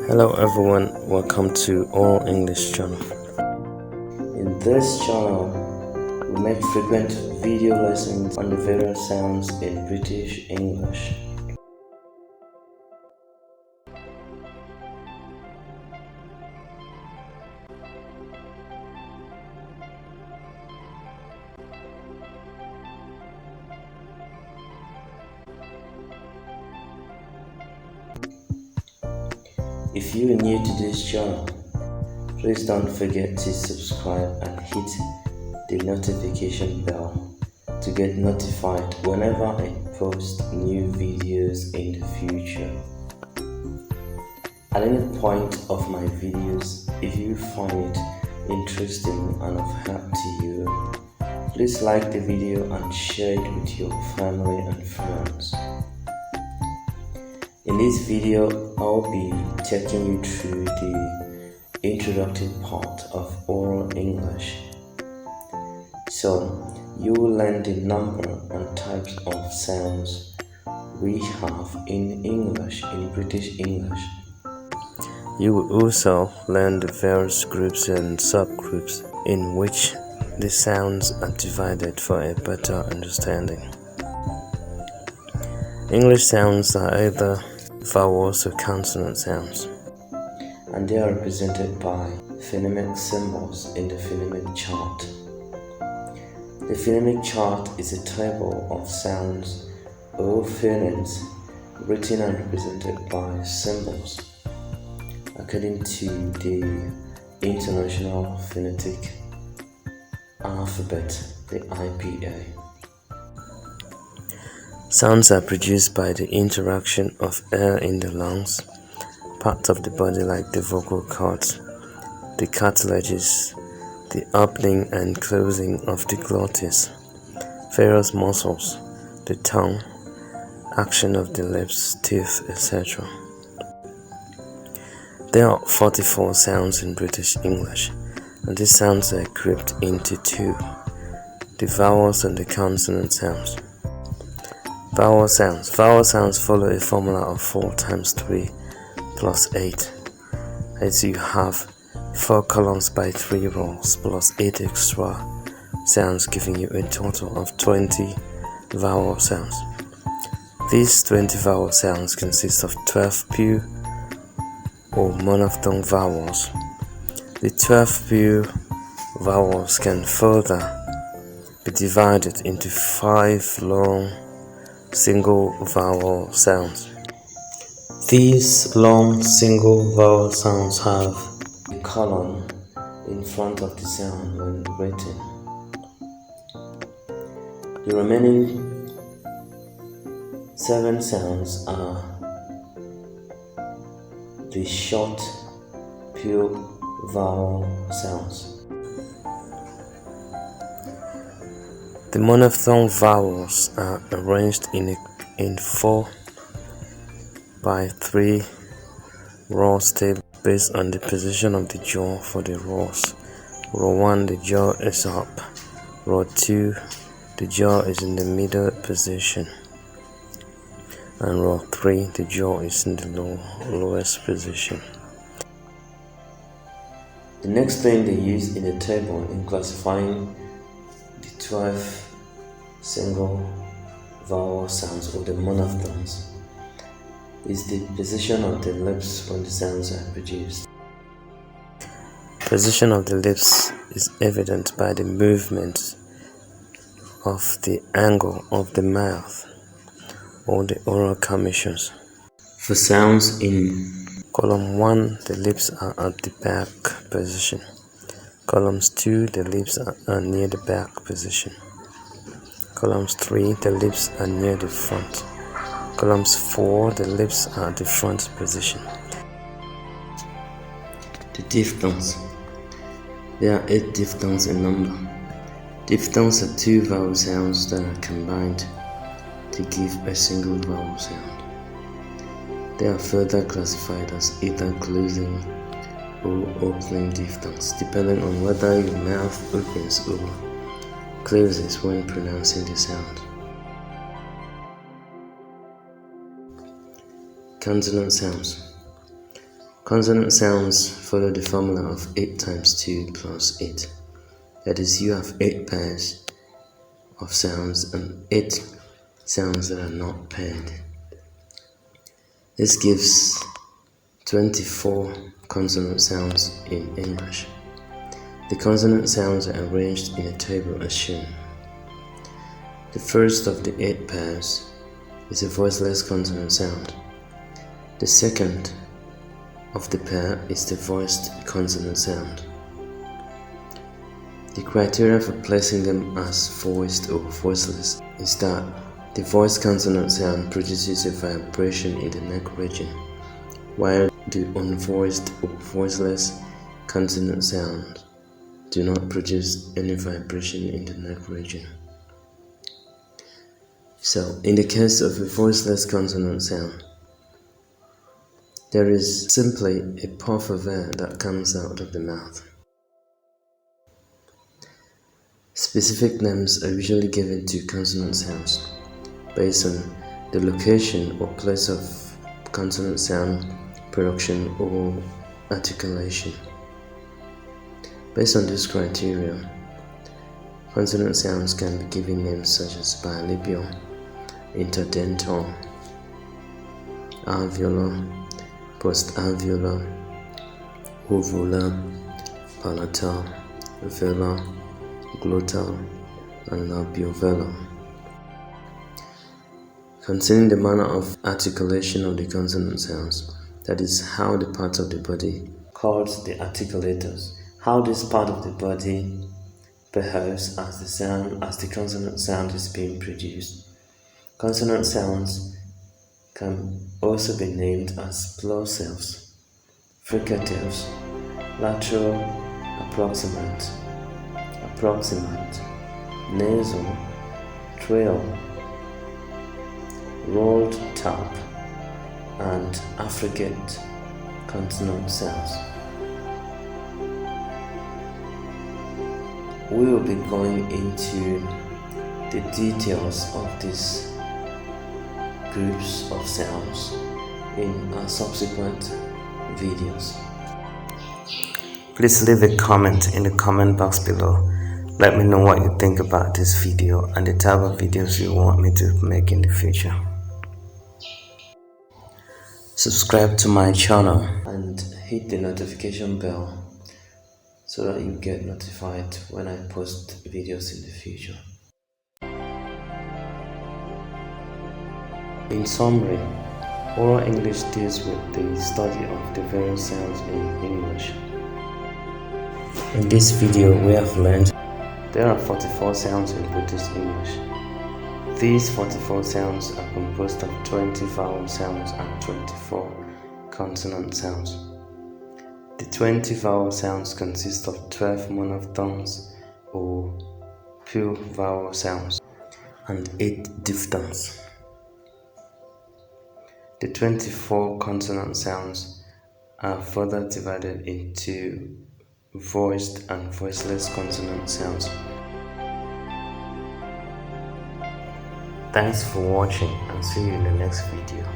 Hello everyone, welcome to All English channel. In this channel, we make frequent video lessons on the various sounds in British English. If you are new to this channel, please don't forget to subscribe and hit the notification bell to get notified whenever I post new videos in the future. At any point of my videos, if you find it interesting and of help to you, please like the video and share it with your family and friends. In this video, I'll be taking you through the introductory part of oral English. So, you will learn the number and types of sounds we have in English, in British English. You will also learn the various groups and subgroups in which the sounds are divided for a better understanding. English sounds are either vowels or consonant sounds, and they are represented by phonemic symbols in the phonemic chart. The phonemic chart is a table of sounds or phonemes written and represented by symbols according to the International Phonetic Alphabet, the IPA. Sounds are produced by the interaction of air in the lungs, parts of the body like the vocal cords, the cartilages, the opening and closing of the glottis, various muscles, the tongue, action of the lips, teeth, etc. There are 44 sounds in British English, and these sounds are grouped into two, the vowels and the consonant sounds. Vowel sounds. Vowel sounds follow a formula of 4 times 3 plus 8. As you have 4 columns by 3 rows plus 8 extra sounds, giving you a total of 20 vowel sounds. These 20 vowel sounds consist of 12 pure or monophthong vowels. The 12 pure vowels can further be divided into 5 long single vowel sounds. These long single vowel sounds have a colon in front of the sound when written. The remaining 7 sounds are the short pure vowel sounds. The monophthong vowels are arranged in 4 by 3 rows table based on the position of the jaw for the rows. Row 1, the jaw is up. Row 2, the jaw is in the middle position. And row 3, the jaw is in the lowest position. The next thing they use in the table in classifying the 12 single vowel sounds or the monophthongs is the position of the lips when the sounds are produced. Position of the lips is evident by the movement of the angle of the mouth or the oral commissions. For sounds in column 1, the lips are at the back position. Columns 2, the lips are near the back position. Columns 3, the lips are near the front. Columns 4, the lips are at the front position. The diphthongs. There are 8 diphthongs in number. Diphthongs are 2 vowel sounds that are combined to give a single vowel sound. They are further classified as either closing or opening diphthongs, depending on whether your mouth opens or closes when pronouncing the sound. Consonant sounds. Consonant sounds follow the formula of 8 times 2 plus 8. That is, you have 8 pairs of sounds and 8 sounds that are not paired. This gives 24 consonant sounds in English. The consonant sounds are arranged in a table as shown. The first of the 8 pairs is a voiceless consonant sound. The second of the pair is the voiced consonant sound. The criteria for placing them as voiced or voiceless is that the voiced consonant sound produces a vibration in the neck region, while the unvoiced or voiceless consonant sound do not produce any vibration in the neck region. So, in the case of a voiceless consonant sound, there is simply a puff of air that comes out of the mouth. Specific names are usually given to consonant sounds based on the location or place of consonant sound production or articulation. Based on this criteria, consonant sounds can be given names such as bilabial, interdental, alveolar, postalveolar, uvular, palatal, velar, glottal, and labiovelar. Concerning the manner of articulation of the consonant sounds, that is, how the parts of the body called the articulators, how this part of the body behaves as the consonant sound is being produced. Consonant sounds can also be named as plosives, fricatives, lateral, approximant, nasal, trail, rolled tap, and affricate consonant sounds. We will be going into the details of these groups of sounds in our subsequent videos. Please leave a comment in the comment box below. Let me know what you think about this video and the type of videos you want me to make in the future. Subscribe to my channel and hit the notification bell so that you get notified when I post videos in the future. In summary, oral English deals with the study of the various sounds in English. In this video, we have learned there are 44 sounds in British English. These 44 sounds are composed of 20 vowel sounds and 24 consonant sounds. The 20 vowel sounds consist of 12 monophthongs or pure vowel sounds and 8 diphthongs. The 24 consonant sounds are further divided into voiced and voiceless consonant sounds. Thanks for watching and see you in the next video.